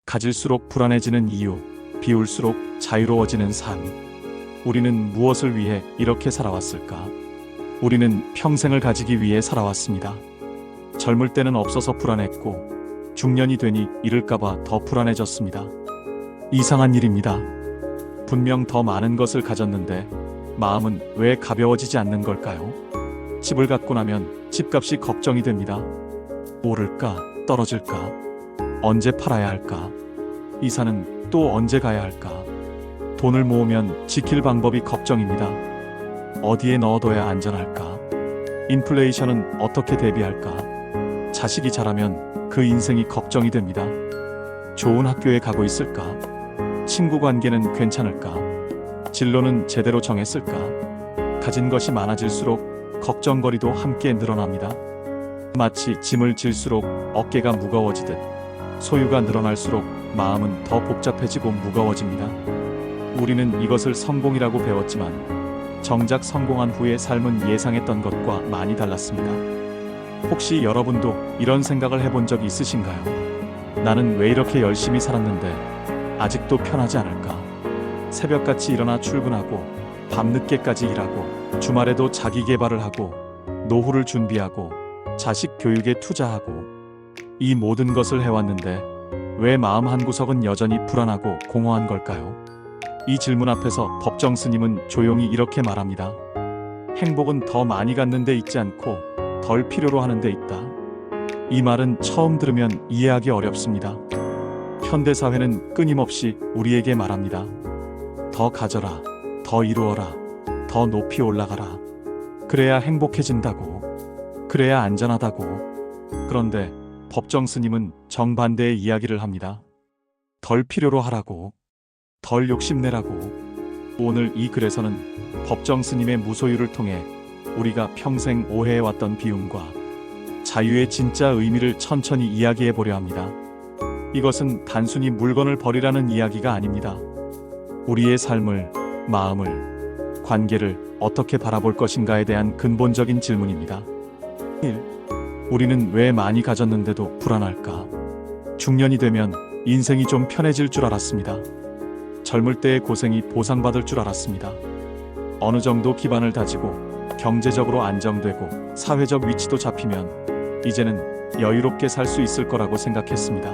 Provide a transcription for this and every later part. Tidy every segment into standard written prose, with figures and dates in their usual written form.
가질수록 불안해지는 이유, 비울수록 자유로워지는 삶. 우리는 무엇을 위해 이렇게 살아왔을까? 우리는 평생을 가지기 위해 살아왔습니다. 젊을 때는 없어서 불안했고, 중년이 되니 잃을까봐 더 불안해졌습니다. 이상한 일입니다. 분명 더 많은 것을 가졌는데, 마음은 왜 가벼워지지 않는 걸까요? 집을 갖고 나면 집값이 걱정이 됩니다. 오를까, 떨어질까, 언제 팔아야 할까, 이사는 또 언제 가야 할까, 돈을 모으면 지킬 방법이 걱정입니다. 어디에 넣어둬야 안전할까, 인플레이션은 어떻게 대비할까, 자식이 자라면 그 인생이 걱정이 됩니다. 좋은 학교에 가고 있을까, 친구 관계는 괜찮을까, 진로는 제대로 정했을까. 가진 것이 많아질수록 걱정거리도 함께 늘어납니다. 마치 짐을 질수록 어깨가 무거워지듯 소유가 늘어날수록 마음은 더 복잡해지고 무거워집니다. 우리는 이것을 성공이라고 배웠지만 정작 성공한 후의 삶은 예상했던 것과 많이 달랐습니다. 혹시 여러분도 이런 생각을 해본 적이 있으신가요? 나는 왜 이렇게 열심히 살았는데 아직도 편하지 않을까? 새벽같이 일어나 출근하고 밤늦게까지 일하고 주말에도 자기 개발을 하고 노후를 준비하고 자식 교육에 투자하고 이 모든 것을 해왔는데 왜 마음 한구석은 여전히 불안하고 공허한 걸까요? 이 질문 앞에서 법정 스님은 조용히 이렇게 말합니다. 행복은 더 많이 갖는 데 있지 않고 덜 필요로 하는 데 있다. 이 말은 처음 들으면 이해하기 어렵습니다. 현대사회는 끊임없이 우리에게 말합니다. 더 가져라, 더 이루어라, 더 높이 올라가라. 그래야 행복해진다고, 그래야 안전하다고. 그런데 법정 스님은 정반대의 이야기를 합니다. 덜 필요로 하라고, 덜 욕심내라고. 오늘 이 글에서는 법정 스님의 무소유를 통해 우리가 평생 오해해왔던 비움과 자유의 진짜 의미를 천천히 이야기해 보려 합니다. 이것은 단순히 물건을 버리라는 이야기가 아닙니다. 우리의 삶을, 마음을, 관계를 어떻게 바라볼 것인가에 대한 근본적인 질문입니다. 1. 우리는 왜 많이 가졌는데도 불안할까? 중년이 되면 인생이 좀 편해질 줄 알았습니다. 젊을 때의 고생이 보상받을 줄 알았습니다. 어느 정도 기반을 다지고 경제적으로 안정되고 사회적 위치도 잡히면 이제는 여유롭게 살 수 있을 거라고 생각했습니다.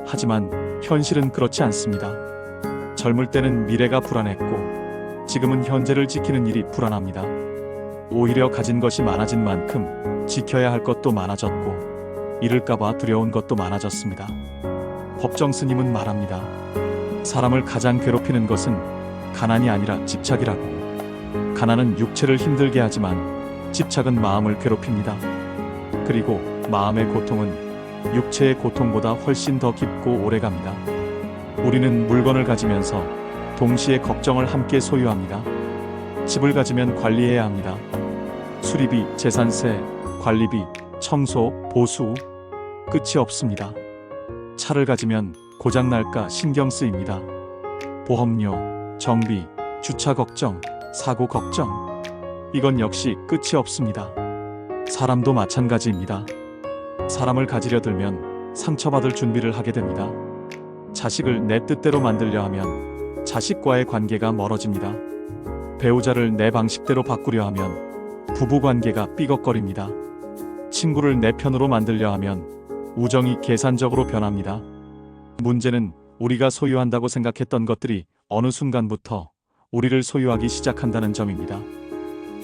하지만 현실은 그렇지 않습니다. 젊을 때는 미래가 불안했고 지금은 현재를 지키는 일이 불안합니다. 오히려 가진 것이 많아진 만큼 지켜야 할 것도 많아졌고 잃을까봐 두려운 것도 많아졌습니다. 법정 스님은 말합니다. 사람을 가장 괴롭히는 것은 가난이 아니라 집착이라고. 가난은 육체를 힘들게 하지만 집착은 마음을 괴롭힙니다. 그리고 마음의 고통은 육체의 고통보다 훨씬 더 깊고 오래갑니다. 우리는 물건을 가지면서 동시에 걱정을 함께 소유합니다. 집을 가지면 관리해야 합니다. 수리비, 재산세, 관리비, 청소, 보수, 끝이 없습니다. 차를 가지면 고장날까 신경 쓰입니다. 보험료, 정비, 주차 걱정, 사고 걱정. 이건 역시 끝이 없습니다. 사람도 마찬가지입니다. 사람을 가지려 들면 상처받을 준비를 하게 됩니다. 자식을 내 뜻대로 만들려 하면 자식과의 관계가 멀어집니다. 배우자를 내 방식대로 바꾸려 하면 부부관계가 삐걱거립니다. 친구를 내 편으로 만들려 하면 우정이 계산적으로 변합니다. 문제는 우리가 소유한다고 생각했던 것들이 어느 순간부터 우리를 소유하기 시작한다는 점입니다.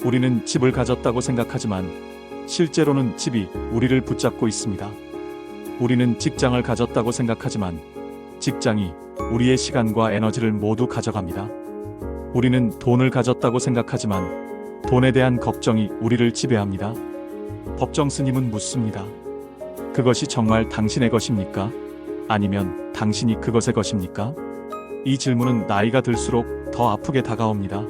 우리는 집을 가졌다고 생각하지만 실제로는 집이 우리를 붙잡고 있습니다. 우리는 직장을 가졌다고 생각하지만 직장이 우리의 시간과 에너지를 모두 가져갑니다. 우리는 돈을 가졌다고 생각하지만 돈에 대한 걱정이 우리를 지배합니다. 법정 스님은 묻습니다. 그것이 정말 당신의 것입니까? 아니면 당신이 그것의 것입니까? 이 질문은 나이가 들수록 더 아프게 다가옵니다.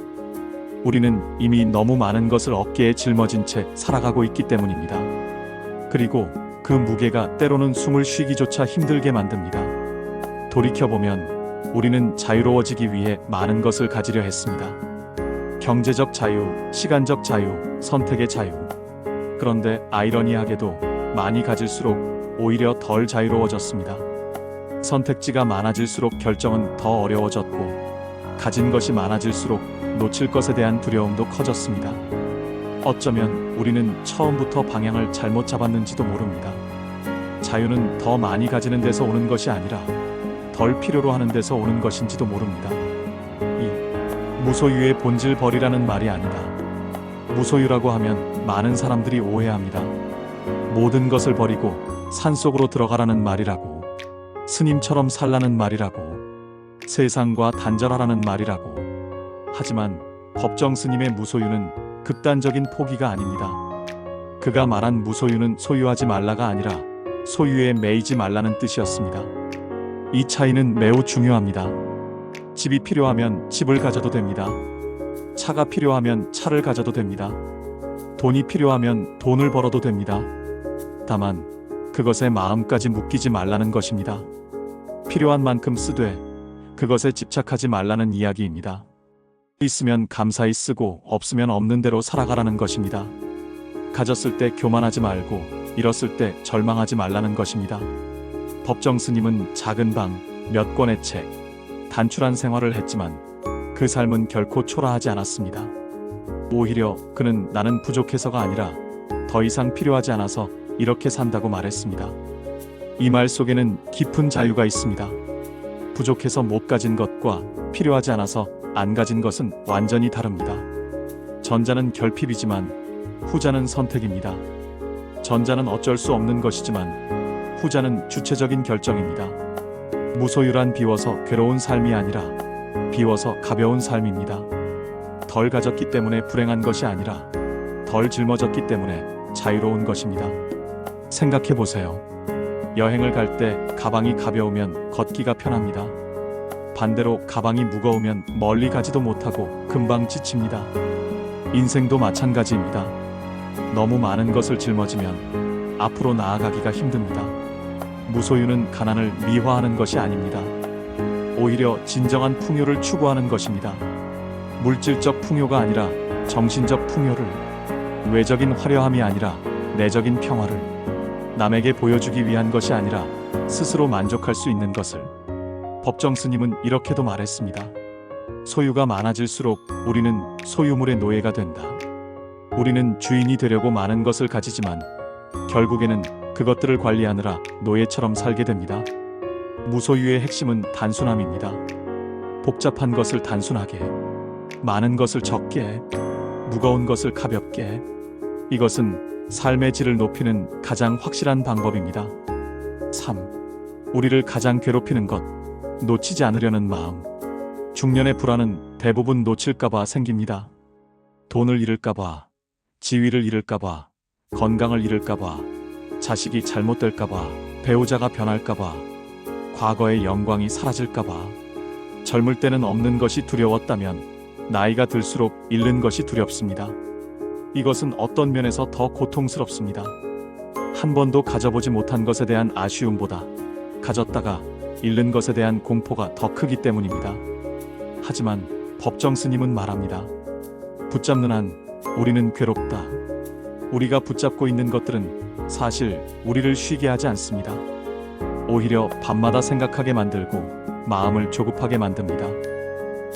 우리는 이미 너무 많은 것을 어깨에 짊어진 채 살아가고 있기 때문입니다. 그리고 그 무게가 때로는 숨을 쉬기조차 힘들게 만듭니다. 돌이켜보면 우리는 자유로워지기 위해 많은 것을 가지려 했습니다. 경제적 자유, 시간적 자유, 선택의 자유. 그런데 아이러니하게도 많이 가질수록 오히려 덜 자유로워졌습니다. 선택지가 많아질수록 결정은 더 어려워졌고, 가진 것이 많아질수록 놓칠 것에 대한 두려움도 커졌습니다. 어쩌면 우리는 처음부터 방향을 잘못 잡았는지도 모릅니다. 자유는 더 많이 가지는 데서 오는 것이 아니라 덜 필요로 하는 데서 오는 것인지도 모릅니다. 이 무소유의 본질 버리라는 말이 아니다. 무소유라고 하면 많은 사람들이 오해합니다. 모든 것을 버리고 산속으로 들어가라는 말이라고, 스님처럼 살라는 말이라고, 세상과 단절하라는 말이라고. 하지만 법정 스님의 무소유는 극단적인 포기가 아닙니다. 그가 말한 무소유는 소유하지 말라가 아니라 소유에 매이지 말라는 뜻이었습니다. 이 차이는 매우 중요합니다. 집이 필요하면 집을 가져도 됩니다. 차가 필요하면 차를 가져도 됩니다. 돈이 필요하면 돈을 벌어도 됩니다. 다만 그것에 마음까지 묶이지 말라는 것입니다. 필요한 만큼 쓰되 그것에 집착하지 말라는 이야기입니다. 있으면 감사히 쓰고 없으면 없는 대로 살아가라는 것입니다. 가졌을 때 교만하지 말고 잃었을 때 절망하지 말라는 것입니다. 법정 스님은 작은 방, 몇 권의 책, 단출한 생활을 했지만 그 삶은 결코 초라하지 않았습니다. 오히려 그는 나는 부족해서가 아니라 더 이상 필요하지 않아서 이렇게 산다고 말했습니다. 이 말 속에는 깊은 자유가 있습니다. 부족해서 못 가진 것과 필요하지 않아서 안 가진 것은 완전히 다릅니다. 전자는 결핍이지만 후자는 선택입니다. 전자는 어쩔 수 없는 것이지만 후자는 주체적인 결정입니다. 무소유란 비워서 괴로운 삶이 아니라 비워서 가벼운 삶입니다. 덜 가졌기 때문에 불행한 것이 아니라 덜 짊어졌기 때문에 자유로운 것입니다. 생각해 보세요. 여행을 갈 때 가방이 가벼우면 걷기가 편합니다. 반대로 가방이 무거우면 멀리 가지도 못하고 금방 지칩니다. 인생도 마찬가지입니다. 너무 많은 것을 짊어지면 앞으로 나아가기가 힘듭니다. 무소유는 가난을 미화하는 것이 아닙니다. 오히려 진정한 풍요를 추구하는 것입니다. 물질적 풍요가 아니라 정신적 풍요를, 외적인 화려함이 아니라 내적인 평화를, 남에게 보여주기 위한 것이 아니라 스스로 만족할 수 있는 것을. 법정 스님은 이렇게도 말했습니다. 소유가 많아질수록 우리는 소유물의 노예가 된다. 우리는 주인이 되려고 많은 것을 가지지만 결국에는 그것들을 관리하느라 노예처럼 살게 됩니다. 무소유의 핵심은 단순함입니다. 복잡한 것을 단순하게, 많은 것을 적게, 무거운 것을 가볍게. 이것은 삶의 질을 높이는 가장 확실한 방법입니다. 3. 우리를 가장 괴롭히는 것, 놓치지 않으려는 마음. 중년의 불안은 대부분 놓칠까봐 생깁니다. 돈을 잃을까봐, 지위를 잃을까봐, 건강을 잃을까봐, 자식이 잘못될까봐, 배우자가 변할까봐, 과거의 영광이 사라질까봐. 젊을 때는 없는 것이 두려웠다면 나이가 들수록 잃는 것이 두렵습니다. 이것은 어떤 면에서 더 고통스럽습니다. 한 번도 가져보지 못한 것에 대한 아쉬움보다 가졌다가 잃는 것에 대한 공포가 더 크기 때문입니다. 하지만 법정 스님은 말합니다. 붙잡는 한 우리는 괴롭다. 우리가 붙잡고 있는 것들은 사실 우리를 쉬게 하지 않습니다. 오히려 밤마다 생각하게 만들고 마음을 조급하게 만듭니다.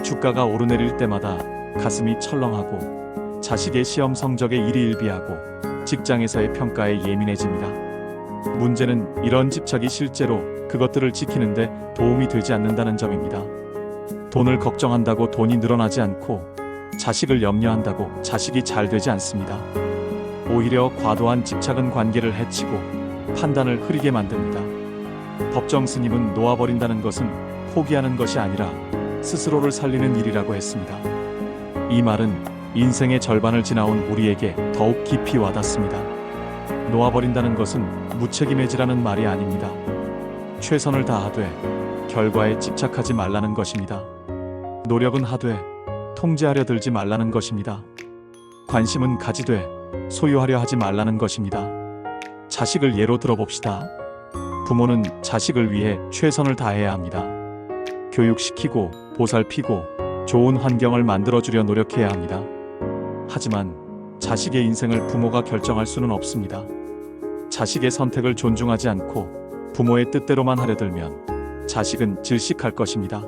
주가가 오르내릴 때마다 가슴이 철렁하고 자식의 시험 성적에 일희일비하고 직장에서의 평가에 예민해집니다. 문제는 이런 집착이 실제로 그것들을 지키는데 도움이 되지 않는다는 점입니다. 돈을 걱정한다고 돈이 늘어나지 않고 자식을 염려한다고 자식이 잘 되지 않습니다. 오히려 과도한 집착은 관계를 해치고 판단을 흐리게 만듭니다. 법정 스님은 놓아버린다는 것은 포기하는 것이 아니라 스스로를 살리는 일이라고 했습니다. 이 말은 인생의 절반을 지나온 우리에게 더욱 깊이 와닿습니다. 놓아버린다는 것은 무책임해지라는 말이 아닙니다. 최선을 다하되 결과에 집착하지 말라는 것입니다. 노력은 하되 통제하려 들지 말라는 것입니다. 관심은 가지되 소유하려 하지 말라는 것입니다. 자식을 예로 들어봅시다. 부모는 자식을 위해 최선을 다해야 합니다. 교육시키고 보살피고 좋은 환경을 만들어주려 노력해야 합니다. 하지만 자식의 인생을 부모가 결정할 수는 없습니다. 자식의 선택을 존중하지 않고 부모의 뜻대로만 하려 들면 자식은 질식할 것입니다.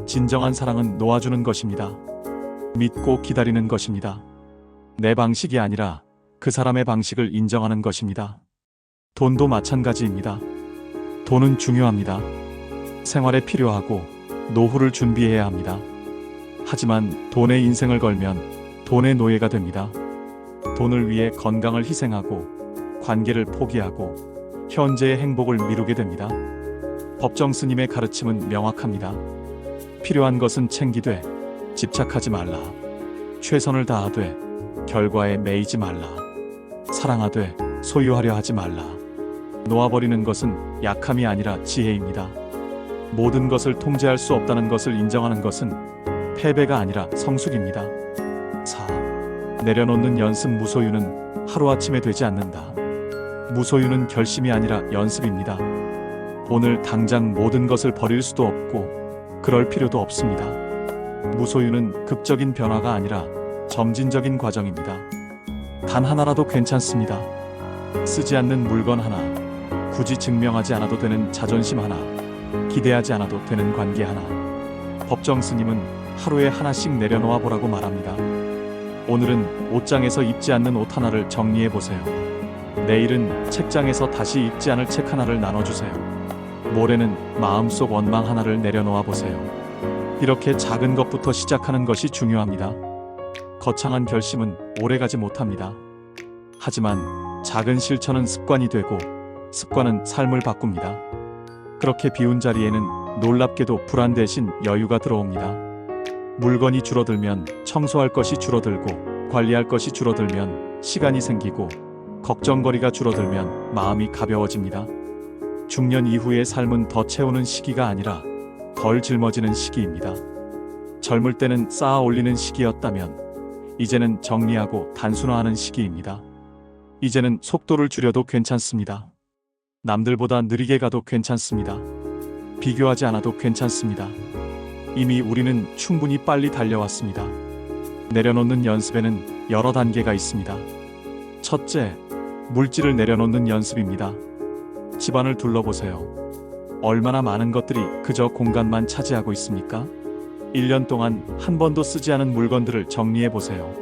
진정한 사랑은 놓아주는 것입니다. 믿고 기다리는 것입니다. 내 방식이 아니라 그 사람의 방식을 인정하는 것입니다. 돈도 마찬가지입니다. 돈은 중요합니다. 생활에 필요하고 노후를 준비해야 합니다. 하지만 돈에 인생을 걸면 돈의 노예가 됩니다. 돈을 위해 건강을 희생하고 관계를 포기하고 현재의 행복을 미루게 됩니다. 법정 스님의 가르침은 명확합니다. 필요한 것은 챙기되 집착하지 말라. 최선을 다하되 결과에 매이지 말라. 사랑하되 소유하려 하지 말라. 놓아버리는 것은 약함이 아니라 지혜입니다. 모든 것을 통제할 수 없다는 것을 인정하는 것은 패배가 아니라 성숙입니다. 4. 내려놓는 연습. 무소유는 하루아침에 되지 않는다. 무소유는 결심이 아니라 연습입니다. 오늘 당장 모든 것을 버릴 수도 없고 그럴 필요도 없습니다. 무소유는 극적인 변화가 아니라 점진적인 과정입니다. 단 하나라도 괜찮습니다. 쓰지 않는 물건 하나, 굳이 증명하지 않아도 되는 자존심 하나, 기대하지 않아도 되는 관계 하나. 법정 스님은 하루에 하나씩 내려놓아 보라고 말합니다. 오늘은 옷장에서 입지 않는 옷 하나를 정리해 보세요. 내일은 책장에서 다시 읽지 않을 책 하나를 나눠주세요. 모레는 마음속 원망 하나를 내려놓아 보세요. 이렇게 작은 것부터 시작하는 것이 중요합니다. 거창한 결심은 오래가지 못합니다. 하지만 작은 실천은 습관이 되고 습관은 삶을 바꿉니다. 그렇게 비운 자리에는 놀랍게도 불안 대신 여유가 들어옵니다. 물건이 줄어들면 청소할 것이 줄어들고 관리할 것이 줄어들면 시간이 생기고 걱정거리가 줄어들면 마음이 가벼워집니다. 중년 이후의 삶은 더 채우는 시기가 아니라 덜 짊어지는 시기입니다. 젊을 때는 쌓아 올리는 시기였다면 이제는 정리하고 단순화하는 시기입니다. 이제는 속도를 줄여도 괜찮습니다. 남들보다 느리게 가도 괜찮습니다. 비교하지 않아도 괜찮습니다. 이미 우리는 충분히 빨리 달려왔습니다. 내려놓는 연습에는 여러 단계가 있습니다. 첫째, 물질을 내려놓는 연습입니다. 집안을 둘러보세요. 얼마나 많은 것들이 그저 공간만 차지하고 있습니까? 1년 동안 한 번도 쓰지 않은 물건들을 정리해 보세요.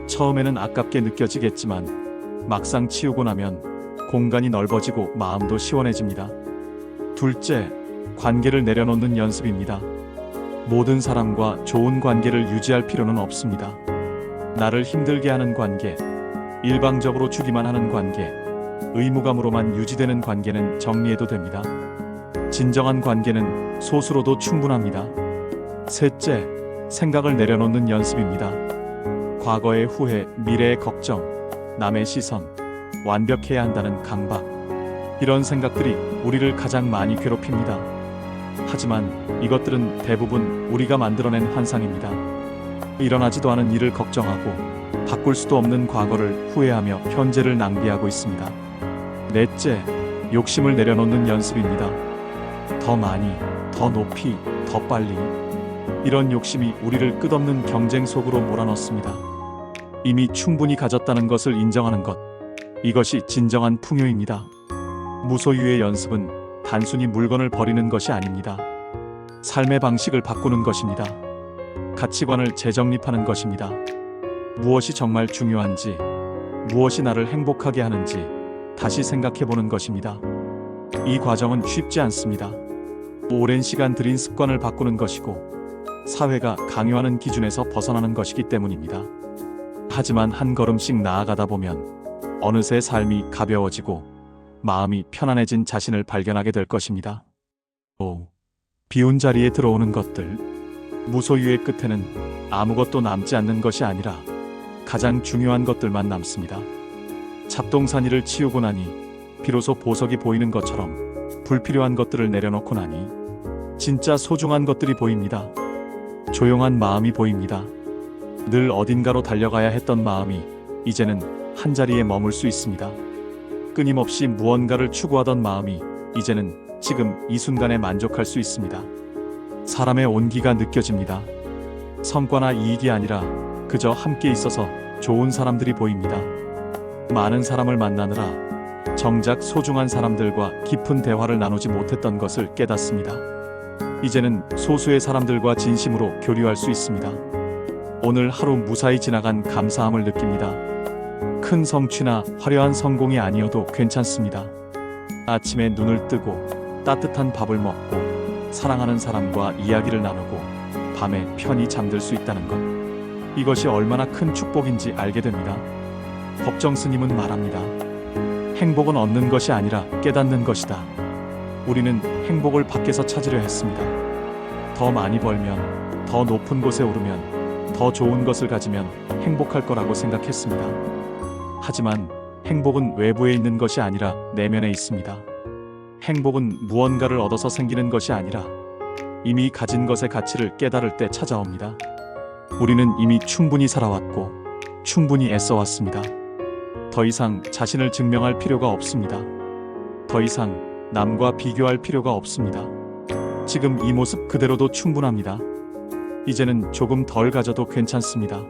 처음에는 아깝게 느껴지겠지만 막상 치우고 나면 공간이 넓어지고 마음도 시원해집니다. 둘째, 관계를 내려놓는 연습입니다. 모든 사람과 좋은 관계를 유지할 필요는 없습니다. 나를 힘들게 하는 관계, 일방적으로 주기만 하는 관계, 의무감으로만 유지되는 관계는 정리해도 됩니다. 진정한 관계는 소수로도 충분합니다. 셋째, 생각을 내려놓는 연습입니다. 과거의 후회, 미래의 걱정, 남의 시선, 완벽해야 한다는 강박, 이런 생각들이 우리를 가장 많이 괴롭힙니다. 하지만 이것들은 대부분 우리가 만들어낸 환상입니다. 일어나지도 않은 일을 걱정하고 바꿀 수도 없는 과거를 후회하며 현재를 낭비하고 있습니다. 넷째, 욕심을 내려놓는 연습입니다. 더 많이, 더 높이, 더 빨리. 이런 욕심이 우리를 끝없는 경쟁 속으로 몰아넣습니다. 이미 충분히 가졌다는 것을 인정하는 것, 이것이 진정한 풍요입니다. 무소유의 연습은 단순히 물건을 버리는 것이 아닙니다. 삶의 방식을 바꾸는 것입니다. 가치관을 재정립하는 것입니다. 무엇이 정말 중요한지, 무엇이 나를 행복하게 하는지 다시 생각해보는 것입니다. 이 과정은 쉽지 않습니다. 오랜 시간 들인 습관을 바꾸는 것이고 사회가 강요하는 기준에서 벗어나는 것이기 때문입니다. 하지만 한 걸음씩 나아가다 보면 어느새 삶이 가벼워지고 마음이 편안해진 자신을 발견하게 될 것입니다. 5. 비운 자리에 들어오는 것들. 무소유의 끝에는 아무것도 남지 않는 것이 아니라 가장 중요한 것들만 남습니다. 잡동사니를 치우고 나니 비로소 보석이 보이는 것처럼 불필요한 것들을 내려놓고 나니 진짜 소중한 것들이 보입니다. 조용한 마음이 보입니다. 늘 어딘가로 달려가야 했던 마음이 이제는 한자리에 머물 수 있습니다. 끊임없이 무언가를 추구하던 마음이 이제는 지금 이 순간에 만족할 수 있습니다. 사람의 온기가 느껴집니다. 성과나 이익이 아니라 그저 함께 있어서 좋은 사람들이 보입니다. 많은 사람을 만나느라 정작 소중한 사람들과 깊은 대화를 나누지 못했던 것을 깨닫습니다. 이제는 소수의 사람들과 진심으로 교류할 수 있습니다. 오늘 하루 무사히 지나간 감사함을 느낍니다. 큰 성취나 화려한 성공이 아니어도 괜찮습니다. 아침에 눈을 뜨고 따뜻한 밥을 먹고 사랑하는 사람과 이야기를 나누고 밤에 편히 잠들 수 있다는 것. 이것이 얼마나 큰 축복인지 알게 됩니다. 법정 스님은 말합니다. 행복은 얻는 것이 아니라 깨닫는 것이다. 우리는 행복을 밖에서 찾으려 했습니다. 더 많이 벌면, 더 높은 곳에 오르면, 더 좋은 것을 가지면 행복할 거라고 생각했습니다. 하지만 행복은 외부에 있는 것이 아니라 내면에 있습니다. 행복은 무언가를 얻어서 생기는 것이 아니라 이미 가진 것의 가치를 깨달을 때 찾아옵니다. 우리는 이미 충분히 살아왔고 충분히 애써왔습니다. 더 이상 자신을 증명할 필요가 없습니다. 더 이상 남과 비교할 필요가 없습니다. 지금 이 모습 그대로도 충분합니다. 이제는 조금 덜 가져도 괜찮습니다.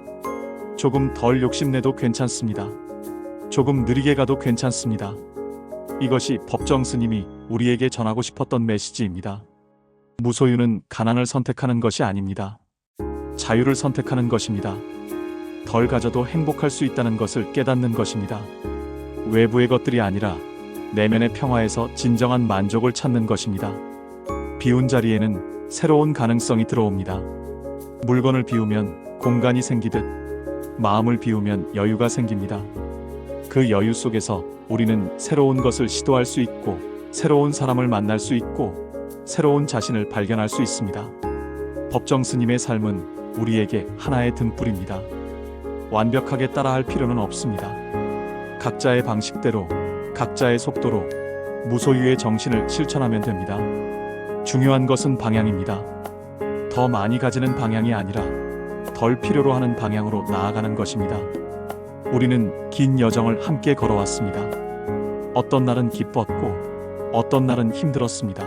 조금 덜 욕심내도 괜찮습니다. 조금 느리게 가도 괜찮습니다. 이것이 법정 스님이 우리에게 전하고 싶었던 메시지입니다. 무소유는 가난을 선택하는 것이 아닙니다. 자유를 선택하는 것입니다. 덜 가져도 행복할 수 있다는 것을 깨닫는 것입니다. 외부의 것들이 아니라 내면의 평화에서 진정한 만족을 찾는 것입니다. 비운 자리에는 새로운 가능성이 들어옵니다. 물건을 비우면 공간이 생기듯 마음을 비우면 여유가 생깁니다. 그 여유 속에서 우리는 새로운 것을 시도할 수 있고 새로운 사람을 만날 수 있고 새로운 자신을 발견할 수 있습니다. 법정 스님의 삶은 우리에게 하나의 등불입니다. 완벽하게 따라할 필요는 없습니다. 각자의 방식대로, 각자의 속도로 무소유의 정신을 실천하면 됩니다. 중요한 것은 방향입니다. 더 많이 가지는 방향이 아니라 덜 필요로 하는 방향으로 나아가는 것입니다. 우리는 긴 여정을 함께 걸어왔습니다. 어떤 날은 기뻤고 어떤 날은 힘들었습니다.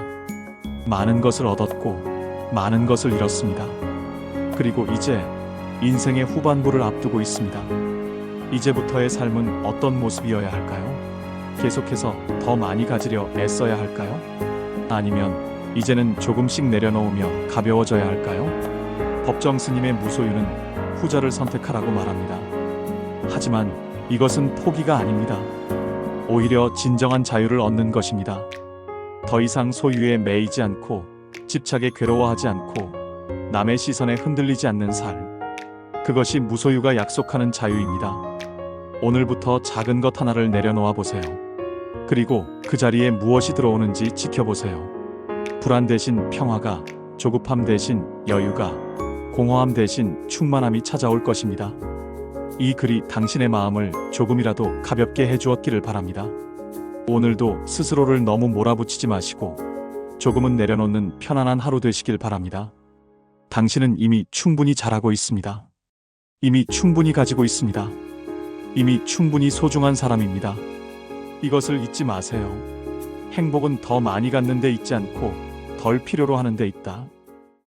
많은 것을 얻었고 많은 것을 잃었습니다. 그리고 이제 인생의 후반부를 앞두고 있습니다. 이제부터의 삶은 어떤 모습이어야 할까요? 계속해서 더 많이 가지려 애써야 할까요? 아니면 이제는 조금씩 내려놓으며 가벼워져야 할까요? 법정 스님의 무소유는 후자를 선택하라고 말합니다. 하지만 이것은 포기가 아닙니다. 오히려 진정한 자유를 얻는 것입니다. 더 이상 소유에 매이지 않고 집착에 괴로워하지 않고 남의 시선에 흔들리지 않는 삶. 그것이 무소유가 약속하는 자유입니다. 오늘부터 작은 것 하나를 내려놓아 보세요. 그리고 그 자리에 무엇이 들어오는지 지켜보세요. 불안 대신 평화가, 조급함 대신 여유가, 공허함 대신 충만함이 찾아올 것입니다. 이 글이 당신의 마음을 조금이라도 가볍게 해주었기를 바랍니다. 오늘도 스스로를 너무 몰아붙이지 마시고 조금은 내려놓는 편안한 하루 되시길 바랍니다. 당신은 이미 충분히 잘하고 있습니다. 이미 충분히 가지고 있습니다. 이미 충분히 소중한 사람입니다. 이것을 잊지 마세요. 행복은 더 많이 갖는 데 있지 않고 덜 필요로 하는 데 있다.